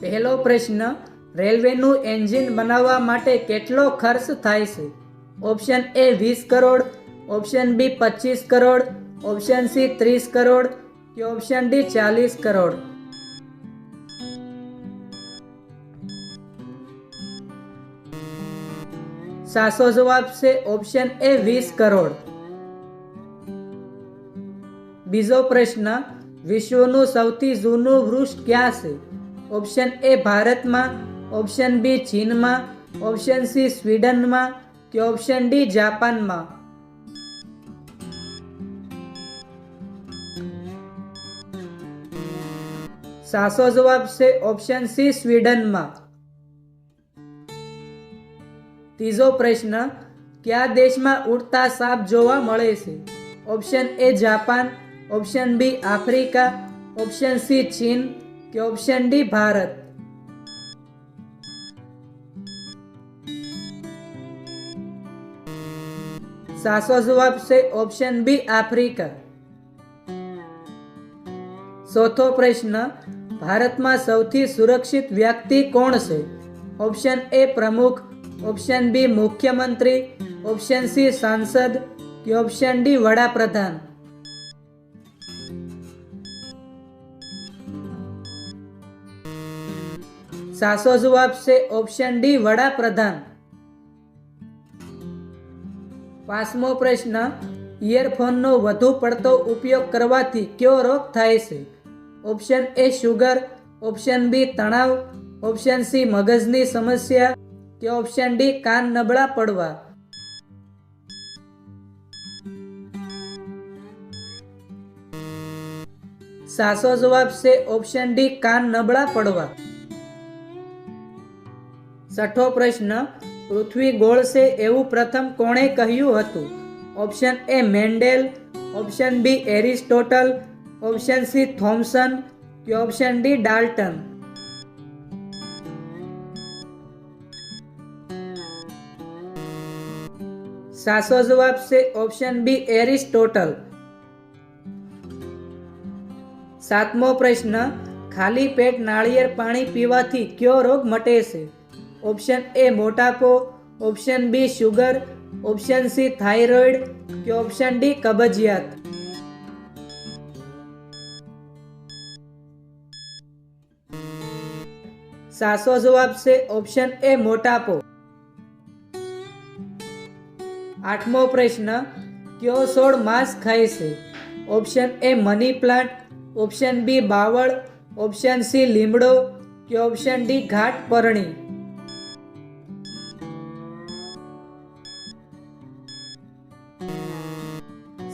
પહેલો પ્રશ્ન, રેલવેનું એન્જિન બનાવવા માટે કેટલો ખર્ચ થાય છે? Option A 20 crore, option B 25 crore, option C 30 crore કે ઓપ્શન ડી 40 કરોડ. સાચો જવાબ છે ઓપ્શન એ 20 કરોડ. બીજો પ્રશ્ન, વિશ્વનું સૌથી જૂનું વૃક્ષ ક્યાં છે? ઓપ્શન એ ભારતમાં, ઓપ્શન બી ચીનમાં, ઓપ્શન સી સ્વીડનમાં કે ઓપ્શન ડી જાપાનમાં. સાચો જવાબ છે ઓપ્શન સી સ્વીડનમાં. ત્રીજો પ્રશ્ન, કયા દેશમાં ઉડતા સાપ જોવા મળે છે? Option A Japan, option B Africa, option C ચીન કે ઓપ્શન ડી ભારત. સાચો જવાબ છે ઓપ્શન બી આફ્રિકા. ચોથો પ્રશ્ન, ભારતમાં સૌથી સુરક્ષિત વ્યક્તિ કોણ છે? ઓપ્શન એ પ્રમુખ, ઓપ્શન બી મુખ્યમંત્રી, ઓપ્શન સી સાંસદ કે ઓપ્શન ડી વડાપ્રધાન. સાચો જવાબ છે ઓપ્શન ડી વડાપ્રધાન. પાંચમો પ્રશ્ન, ઇયરફોનનો વધુ પડતો ઉપયોગ કરવાથી કયો રોગ થાય છે? Option A sugar, option B તણાવ, ઓપ્શન સી મગજની સમસ્યા કે ઓપ્શન ડી કાન નબળા પડવા. સાચો જવાબ છે ઓપ્શન ડી કાન નબળા પડવા. છઠ્ઠો પ્રશ્ન, પૃથ્વી ગોળ છે એવું પ્રથમ કોણે કહ્યું હતું? Option A Mendel, option B Aristotle, option C Thomson કે ઓપ્શન ડી ડાલ્ટન. સાચો જવાબ છે ઓપ્શન બી એરિસ્ટોટલ. સાતમો પ્રશ્ન, ખાલી પેટ નાળિયેર પાણી પીવાથી કયો રોગ મટે છે? ઓપ્શન એ મોટાપો, option B sugar, option C thyroid કે ઓપ્શન ડી કબજિયાત. સાચો જવાબ છે ઓપ્શન એ મોટાપો. આઠમો પ્રશ્ન, કયો છોડ માંસ ખાય છે? Option A money plant, option B બાવળ, ઓપ્શન સી લીમડો કે ઓપ્શન ડી ઘાટ પરણી.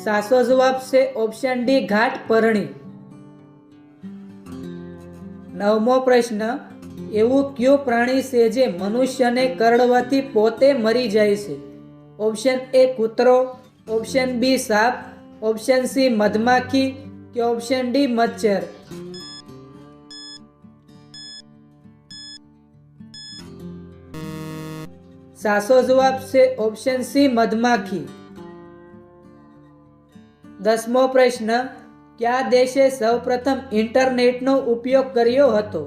સાચો જવાબ છે ઓપ્શન ડી ઘાટ પરણી. નવમો પ્રશ્ન, એવું કયું પ્રાણી છે જે મનુષ્યને કરડવાથી પોતે મરી જાય છે? ઓપ્શન એ કૂતરો, ઓપ્શન બી સાપ, ઓપ્શન સી મધમાખી કે ઓપ્શન ડી મચ્છર. સાચો જવાબ છે ઓપ્શન સી મધમાખી. દસમો પ્રશ્ન, કયા દેશે સૌપ્રથમ ઇન્ટરનેટનો ઉપયોગ કર્યો હતો?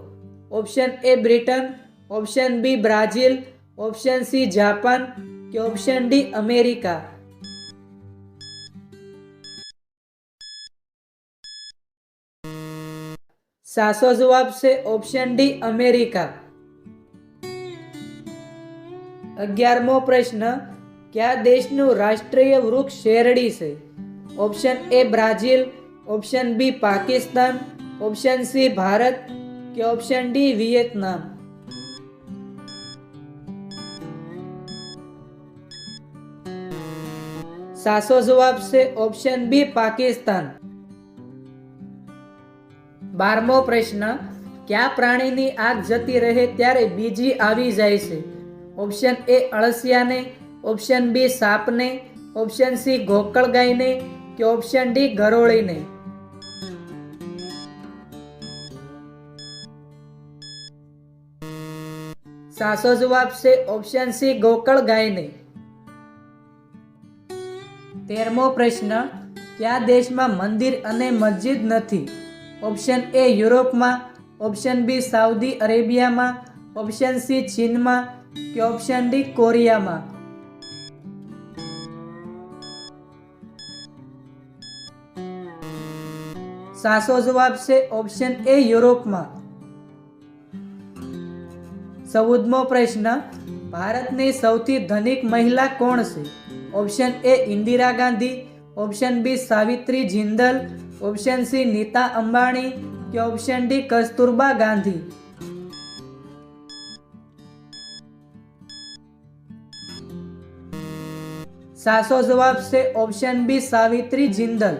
Option A Britain, option B Brazil, option C Japan કે ઓપ્શન ડી અમેરિકા. સાચો જવાબ છે ઓપ્શન ડી અમેરિકા. 11મો પ્રશ્ન, કયા દેશનું રાષ્ટ્રીય વૃક્ષ શેરડી છે? Option A Brazil, option B Pakistan, option C Bharat કે ઓપ્શન ડી વિયેતનામ. સાચો જવાબ છે ઓપ્શન બી પાકિસ્તાન. 12મો પ્રશ્ન, કયા પ્રાણીની આગ જતી રહે ત્યારે બીજી આવી જાય છે? ઓપ્શન એ અળસિયાને, ઓપ્શન બી સાપને, ઓપ્શન સી ગોકળગાયને કે ઓપ્શન ડી ગરોળીને. સાચો જવાબ છે ઓપ્શન સી ગોકળગાયને. 13મો પ્રશ્ન, કયા દેશમાં મંદિર અને મસ્જિદ નથી? ઓપ્શન એ યુરોપમાં, ઓપ્શન બી સાઉદી અરેબિયામાં, ઓપ્શન સી ચીનમાં કે ઓપ્શન ડી કોરિયામાં? સાચો જવાબ છે ઓપ્શન એ યુરોપમાં. 14મો પ્રશ્ન, ભારતની સૌથી ધનિક મહિલા કોણ છે? Option A Indira Gandhi, option B Savitri Jindal, option C Nita Ambani કે ઓપ્શન ડી કસ્તુરબા ગાંધી? સાચો જવાબ છે ઓપ્શન બી સાવિત્રી જિંદલ.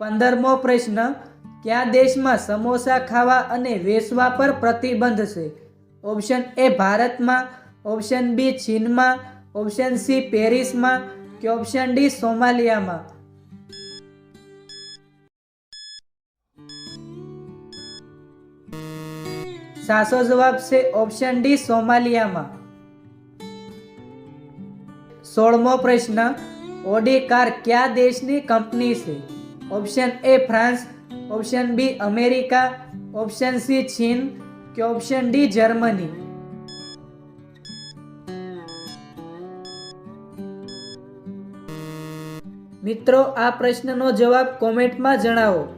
15મો પ્રશ્ન, કયા દેશમાં સમોસા ખાવા અને વેચવા પર પ્રતિબંધ છે? ઓપ્શન એ ભારતમાં, ઓપ્શન બી ચીનમાં, ઓપ્શન સી પેરિસમાં કે ઓપ્શન ડી સોમાલિયામાં? સાચો જવાબ છે ઓપ્શન ડી સોમાલિયામાં. 16મો પ્રશ્ન, ઓડી કાર કયા દેશની કંપની છે? Option A France, option B America, option C ચીન કે ઓપ્શન ડી જર્મની? મિત્રો, આ પ્રશ્નનો જવાબ કોમેન્ટમાં જણાવો.